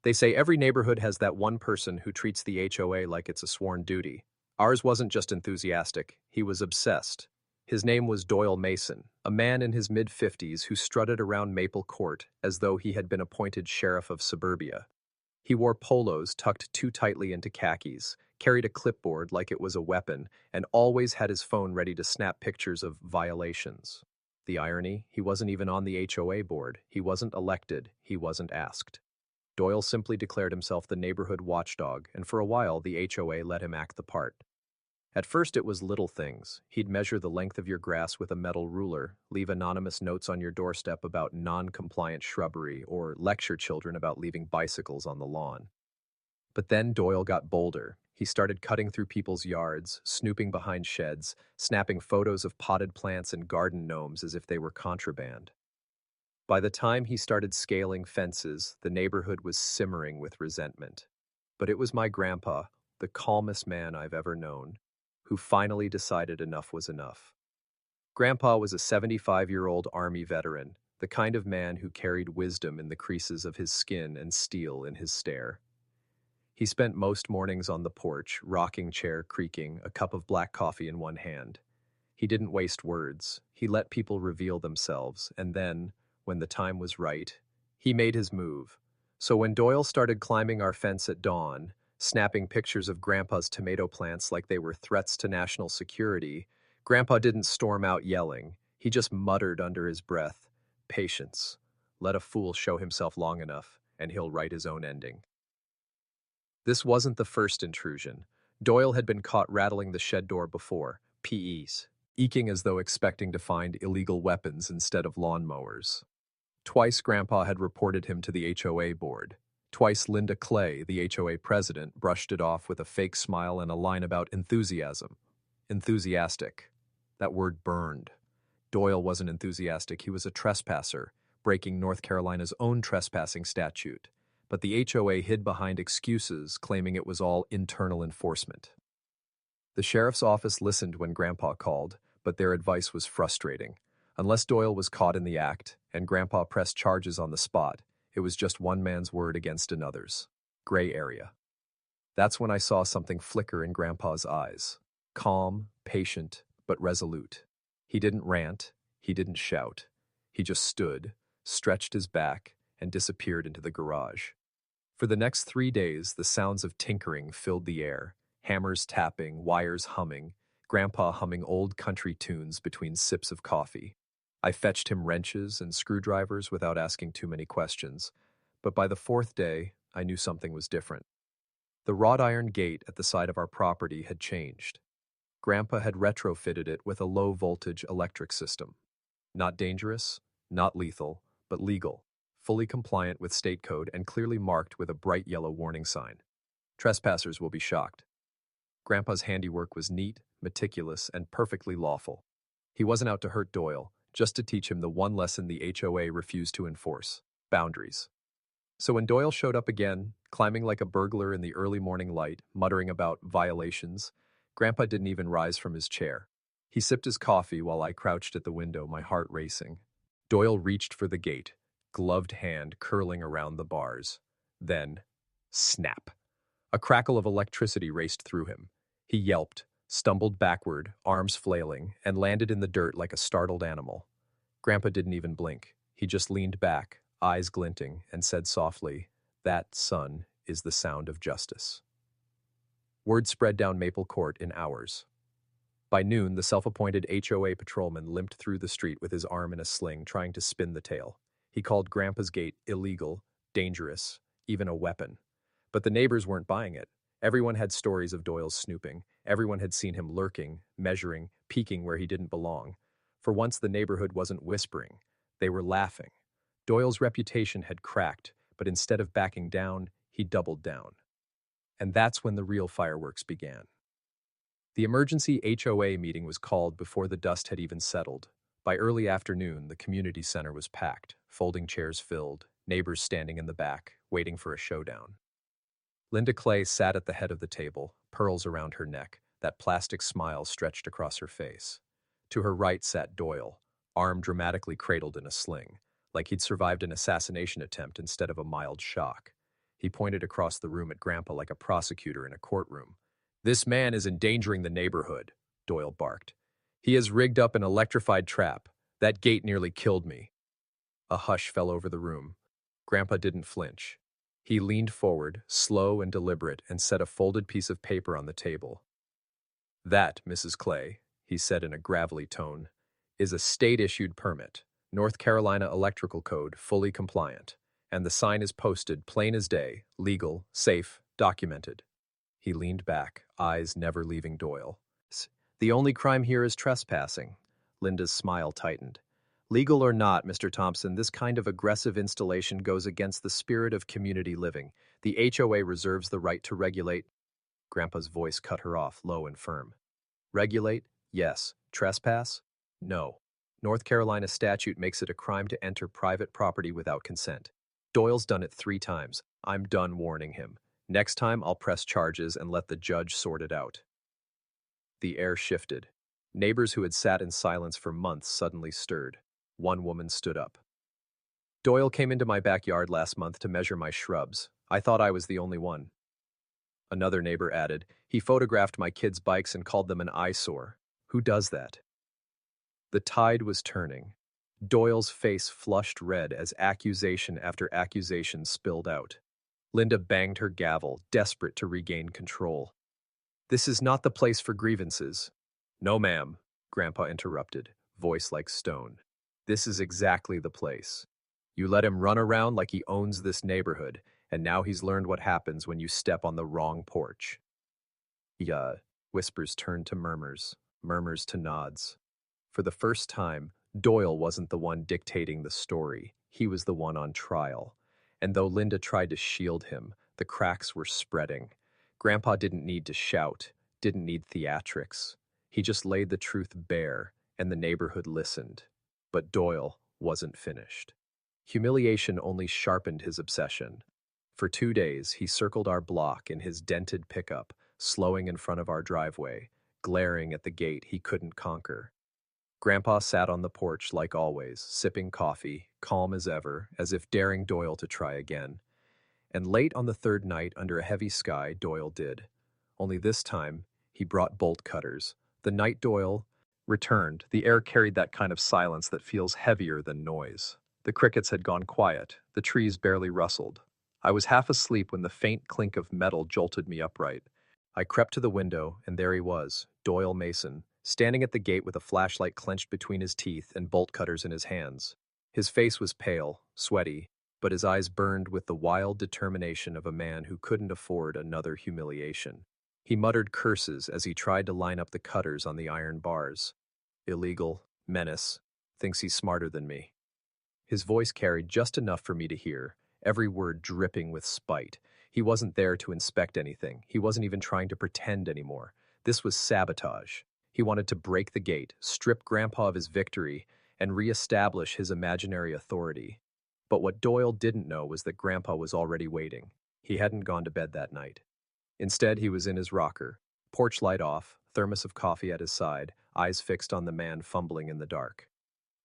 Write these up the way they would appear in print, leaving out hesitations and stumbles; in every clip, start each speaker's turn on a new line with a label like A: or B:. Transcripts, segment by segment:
A: They say every neighborhood has that one person who treats the HOA like it's a sworn duty. Ours wasn't just enthusiastic, he was obsessed. His name was Doyle Mason, a man in his mid-50s who strutted around Maple Court as though he had been appointed sheriff of suburbia. He wore polos tucked too tightly into khakis, carried a clipboard like it was a weapon, and always had his phone ready to snap pictures of violations. The irony, he wasn't even on the HOA board, he wasn't elected, he wasn't asked. Doyle simply declared himself the neighborhood watchdog, and for a while the HOA let him act the part. At first it was little things. He'd measure the length of your grass with a metal ruler, leave anonymous notes on your doorstep about non-compliant shrubbery, or lecture children about leaving bicycles on the lawn. But then Doyle got bolder. He started cutting through people's yards, snooping behind sheds, snapping photos of potted plants and garden gnomes as if they were contraband. By the time he started scaling fences, the neighborhood was simmering with resentment. But it was my grandpa, the calmest man I've ever known, who finally decided enough was enough. Grandpa was a 75-year-old Army veteran, the kind of man who carried wisdom in the creases of his skin and steel in his stare. He spent most mornings on the porch, rocking chair creaking, a cup of black coffee in one hand. He didn't waste words. He let people reveal themselves, and then, when the time was right, he made his move. So when Doyle started climbing our fence at dawn, snapping pictures of Grandpa's tomato plants like they were threats to national security, Grandpa didn't storm out yelling. He just muttered under his breath, "Patience. Let a fool show himself long enough, and he'll write his own ending." This wasn't the first intrusion. Doyle had been caught rattling the shed door before, PEs, eking as though expecting to find illegal weapons instead of lawnmowers. Twice Grandpa had reported him to the HOA board. Twice Linda Clay, the HOA president, brushed it off with a fake smile and a line about enthusiasm. Enthusiastic. That word burned. Doyle wasn't enthusiastic, he was a trespasser, breaking North Carolina's own trespassing statute. But the HOA hid behind excuses, claiming it was all internal enforcement. The sheriff's office listened when Grandpa called, but their advice was frustrating. Unless Doyle was caught in the act, and Grandpa pressed charges on the spot, it was just one man's word against another's. Gray area. That's when I saw something flicker in Grandpa's eyes. Calm, patient, but resolute. He didn't rant, he didn't shout. He just stood, stretched his back, and disappeared into the garage. For the next 3 days, the sounds of tinkering filled the air, hammers tapping, wires humming, Grandpa humming old country tunes between sips of coffee. I fetched him wrenches and screwdrivers without asking too many questions, but by the 4th day, I knew something was different. The wrought iron gate at the side of our property had changed. Grandpa had retrofitted it with a low-voltage electric system. Not dangerous, not lethal, but legal, fully compliant with state code and clearly marked with a bright yellow warning sign. Trespassers will be shocked. Grandpa's handiwork was neat, meticulous, and perfectly lawful. He wasn't out to hurt Doyle, just to teach him the one lesson the HOA refused to enforce: boundaries. So when Doyle showed up again, climbing like a burglar in the early morning light, muttering about violations, Grandpa didn't even rise from his chair. He sipped his coffee while I crouched at the window, my heart racing. Doyle reached for the gate, gloved hand curling around the bars. Then, snap. A crackle of electricity raced through him. He yelped, stumbled backward, arms flailing, and landed in the dirt like a startled animal. Grandpa didn't even blink. He just leaned back, eyes glinting, and said softly, "That, son, is the sound of justice." Word spread down Maple Court in hours. By noon, the self-appointed HOA patrolman limped through the street with his arm in a sling, trying to spin the tale. He called Grandpa's gate illegal, dangerous, even a weapon. But the neighbors weren't buying it. Everyone had stories of Doyle's snooping. Everyone had seen him lurking, measuring, peeking where he didn't belong. For once, the neighborhood wasn't whispering. They were laughing. Doyle's reputation had cracked, but instead of backing down, he doubled down. And that's when the real fireworks began. The emergency HOA meeting was called before the dust had even settled. By early afternoon, the community center was packed, folding chairs filled, neighbors standing in the back, waiting for a showdown. Linda Clay sat at the head of the table, pearls around her neck, that plastic smile stretched across her face. To her right sat Doyle, arm dramatically cradled in a sling, like he'd survived an assassination attempt instead of a mild shock. He pointed across the room at Grandpa like a prosecutor in a courtroom. "This man is endangering the neighborhood," Doyle barked. "He has rigged up an electrified trap. That gate nearly killed me." A hush fell over the room. Grandpa didn't flinch. He leaned forward, slow and deliberate, and set a folded piece of paper on the table. "That, Mrs. Clay," he said in a gravelly tone, "is a state-issued permit, North Carolina Electrical Code, fully compliant, and the sign is posted plain as day, legal, safe, documented." He leaned back, eyes never leaving Doyle. "The only crime here is trespassing." Linda's smile tightened. "Legal or not, Mr. Thompson, this kind of aggressive installation goes against the spirit of community living. The HOA reserves the right to regulate." Grandpa's voice cut her off, low and firm. "Regulate? Yes. Trespass? No. North Carolina statute makes it a crime to enter private property without consent. Doyle's done it 3 times. I'm done warning him. Next time, I'll press charges and let the judge sort it out." The air shifted. Neighbors who had sat in silence for months suddenly stirred. One woman stood up. "Doyle came into my backyard last month to measure my shrubs. I thought I was the only one." Another neighbor added, "He photographed my kids' bikes and called them an eyesore. Who does that?" The tide was turning. Doyle's face flushed red as accusation after accusation spilled out. Linda banged her gavel, desperate to regain control. "This is not the place for grievances." "No, ma'am," Grandpa interrupted, voice like stone. "This is exactly the place. You let him run around like he owns this neighborhood, and now he's learned what happens when you step on the wrong porch." Whispers turned to murmurs, murmurs to nods. For the first time, Doyle wasn't the one dictating the story. He was the one on trial. And though Linda tried to shield him, the cracks were spreading. Grandpa didn't need to shout, didn't need theatrics. He just laid the truth bare, and the neighborhood listened. But Doyle wasn't finished. Humiliation only sharpened his obsession. For 2 days, he circled our block in his dented pickup, slowing in front of our driveway, glaring at the gate he couldn't conquer. Grandpa sat on the porch like always, sipping coffee, calm as ever, as if daring Doyle to try again. And late on the 3rd night, under a heavy sky, Doyle did. Only this time, he brought bolt cutters. The night Doyle returned, the air carried that kind of silence that feels heavier than noise. The crickets had gone quiet, the trees barely rustled. I was half asleep when the faint clink of metal jolted me upright. I crept to the window, and there he was, Doyle Mason, standing at the gate with a flashlight clenched between his teeth and bolt cutters in his hands. His face was pale, sweaty, but his eyes burned with the wild determination of a man who couldn't afford another humiliation. He muttered curses as he tried to line up the cutters on the iron bars. "Illegal, menace, thinks he's smarter than me." His voice carried just enough for me to hear, every word dripping with spite. He wasn't there to inspect anything. He wasn't even trying to pretend anymore. This was sabotage. He wanted to break the gate, strip Grandpa of his victory, and re-establish his imaginary authority. But what Doyle didn't know was that Grandpa was already waiting. He hadn't gone to bed that night. Instead, he was in his rocker, porch light off, thermos of coffee at his side, eyes fixed on the man fumbling in the dark.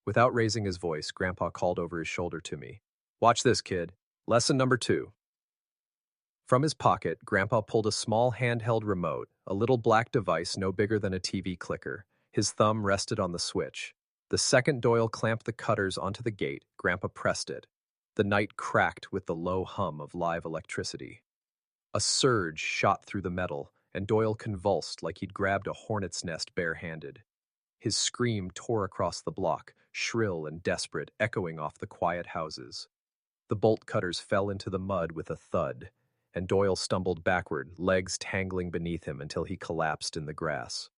A: Without raising his voice, Grandpa called over his shoulder to me. "Watch this, kid. Lesson number 2. From his pocket, Grandpa pulled a small handheld remote, a little black device no bigger than a TV clicker. His thumb rested on the switch. The second Doyle clamped the cutters onto the gate, Grandpa pressed it. The night cracked with the low hum of live electricity. A surge shot through the metal, and Doyle convulsed like he'd grabbed a hornet's nest barehanded. His scream tore across the block, shrill and desperate, echoing off the quiet houses. The bolt cutters fell into the mud with a thud, and Doyle stumbled backward, legs tangling beneath him until he collapsed in the grass.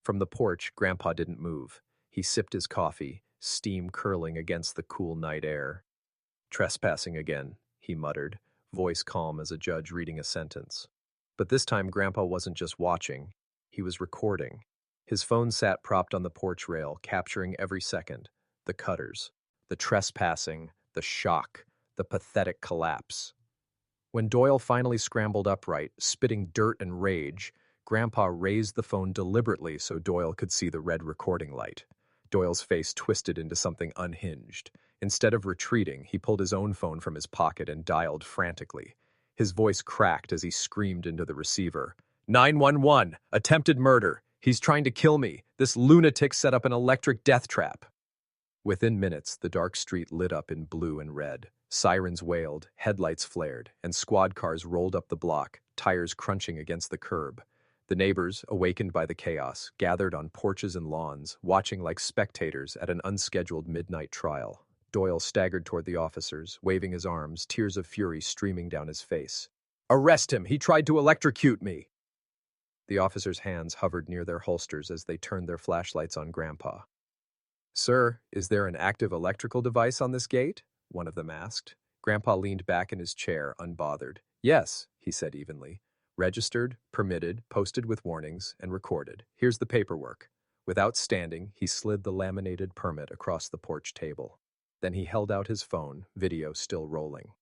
A: From the porch, Grandpa didn't move. He sipped his coffee, steam curling against the cool night air. "Trespassing again," he muttered, voice calm as a judge reading a sentence. But this time Grandpa wasn't just watching, he was recording. His phone sat propped on the porch rail, capturing every second. The cutters, the trespassing, the shock, the pathetic collapse. When Doyle finally scrambled upright, spitting dirt and rage, Grandpa raised the phone deliberately so Doyle could see the red recording light. Doyle's face twisted into something unhinged. Instead of retreating, he pulled his own phone from his pocket and dialed frantically. His voice cracked as he screamed into the receiver. 911! Attempted murder! He's trying to kill me! This lunatic set up an electric death trap! Within minutes, the dark street lit up in blue and red. Sirens wailed, headlights flared, and squad cars rolled up the block, tires crunching against the curb. The neighbors, awakened by the chaos, gathered on porches and lawns, watching like spectators at an unscheduled midnight trial. Doyle staggered toward the officers, waving his arms, tears of fury streaming down his face. "Arrest him! He tried to electrocute me!" The officers' hands hovered near their holsters as they turned their flashlights on Grandpa. "Sir, is there an active electrical device on this gate?" one of them asked. Grandpa leaned back in his chair, unbothered. "Yes," he said evenly. "Registered, permitted, posted with warnings, and recorded. Here's the paperwork." Without standing, he slid the laminated permit across the porch table. Then he held out his phone, video still rolling.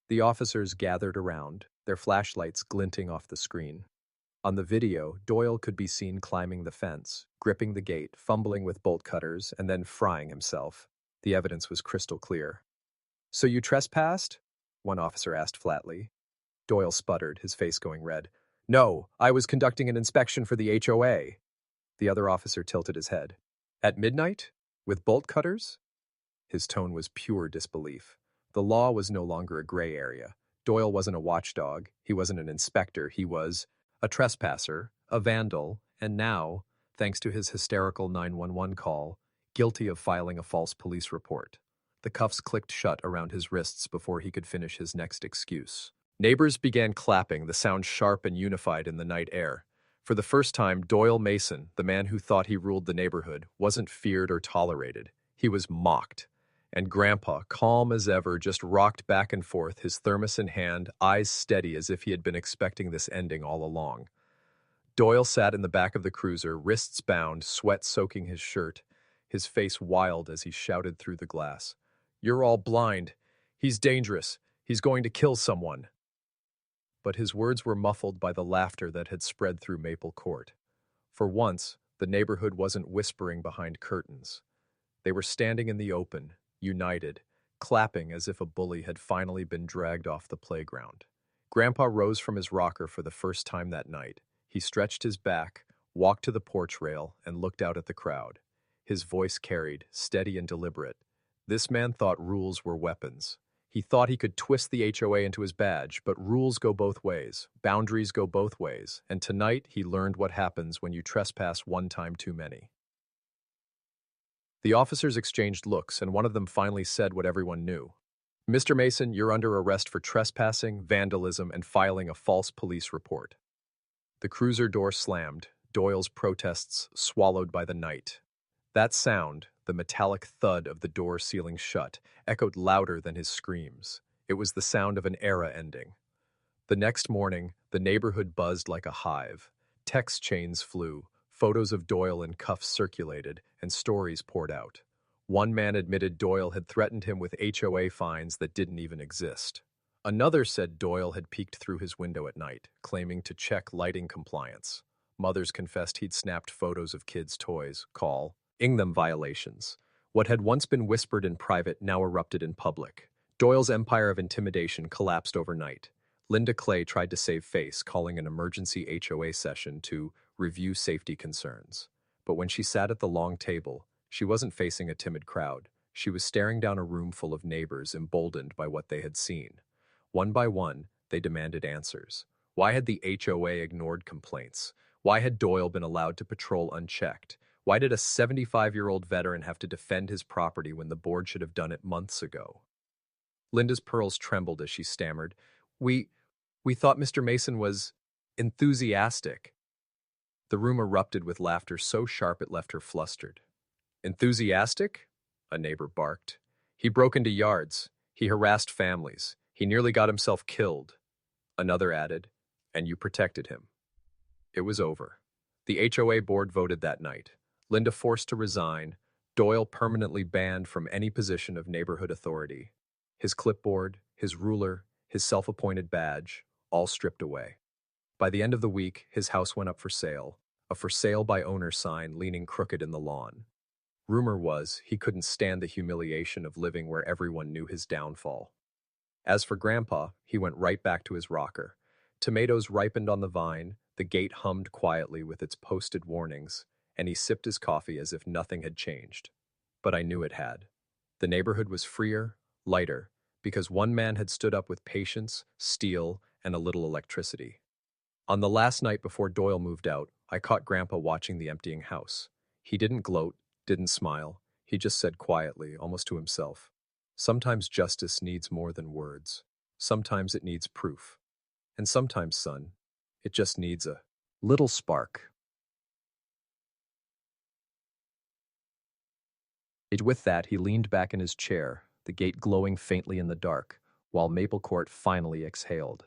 A: The officers gathered around, their flashlights glinting off the screen. On the video, Doyle could be seen climbing the fence, gripping the gate, fumbling with bolt cutters, and then frying himself. The evidence was crystal clear. "So you trespassed?" one officer asked flatly. Doyle sputtered, his face going red. "No, I was conducting an inspection for the HOA." The other officer tilted his head. "At midnight? With bolt cutters?" His tone was pure disbelief. The law was no longer a gray area. Doyle wasn't a watchdog, he wasn't an inspector, he was a trespasser, a vandal, and now, thanks to his hysterical 911 call, guilty of filing a false police report. The cuffs clicked shut around his wrists before he could finish his next excuse. Neighbors began clapping, the sound sharp and unified in the night air. For the first time, Doyle Mason, the man who thought he ruled the neighborhood, wasn't feared or tolerated. He was mocked. And Grandpa, calm as ever, just rocked back and forth, his thermos in hand, eyes steady as if he had been expecting this ending all along. Doyle sat in the back of the cruiser, wrists bound, sweat soaking his shirt, his face wild as he shouted through the glass. "You're all blind. He's dangerous. He's going to kill someone." But his words were muffled by the laughter that had spread through Maple Court. For once, the neighborhood wasn't whispering behind curtains. They were standing in the open, united, clapping as if a bully had finally been dragged off the playground. Grandpa rose from his rocker for the first time that night. He stretched his back, walked to the porch rail, and looked out at the crowd. His voice carried, steady and deliberate. This man thought rules were weapons. He thought he could twist the HOA into his badge, but rules go both ways, boundaries go both ways, and tonight he learned what happens when you trespass one time too many. The officers exchanged looks, and one of them finally said what everyone knew. "Mr. Mason, you're under arrest for trespassing, vandalism, and filing a false police report." The cruiser door slammed, Doyle's protests swallowed by the night. That sound, the metallic thud of the door sealing shut, echoed louder than his screams. It was the sound of an era ending. The next morning, the neighborhood buzzed like a hive. Text chains flew, photos of Doyle in cuffs circulated, and stories poured out. One man admitted Doyle had threatened him with HOA fines that didn't even exist. Another said Doyle had peeked through his window at night, claiming to check lighting compliance. Mothers confessed he'd snapped photos of kids' toys, calling them violations. What had once been whispered in private now erupted in public. Doyle's empire of intimidation collapsed overnight. Linda Clay tried to save face, calling an emergency HOA session to review safety concerns. But when she sat at the long table, she wasn't facing a timid crowd. She was staring down a room full of neighbors emboldened by what they had seen. One by one, they demanded answers. Why had the HOA ignored complaints? Why had Doyle been allowed to patrol unchecked? Why did a 75-year-old veteran have to defend his property when the board should have done it months ago? Linda's pearls trembled as she stammered, We thought Mr. Mason was enthusiastic." The room erupted with laughter so sharp it left her flustered. "Enthusiastic?" a neighbor barked. "He broke into yards. He harassed families. He nearly got himself killed." Another added, "And you protected him." It was over. The HOA board voted that night. Linda forced to resign, Doyle permanently banned from any position of neighborhood authority. His clipboard, his ruler, his self-appointed badge, all stripped away. By the end of the week, his house went up for sale, a for sale by owner sign leaning crooked in the lawn. Rumor was he couldn't stand the humiliation of living where everyone knew his downfall. As for Grandpa, he went right back to his rocker. Tomatoes ripened on the vine, the gate hummed quietly with its posted warnings, and he sipped his coffee as if nothing had changed. But I knew it had. The neighborhood was freer, lighter, because one man had stood up with patience, steel, and a little electricity. On the last night before Doyle moved out, I caught Grandpa watching the emptying house. He didn't gloat, didn't smile. He just said quietly, almost to himself, "Sometimes justice needs more than words. Sometimes it needs proof. And sometimes, son, it just needs a little spark." With that, he leaned back in his chair, the gate glowing faintly in the dark, while Maple Court finally exhaled.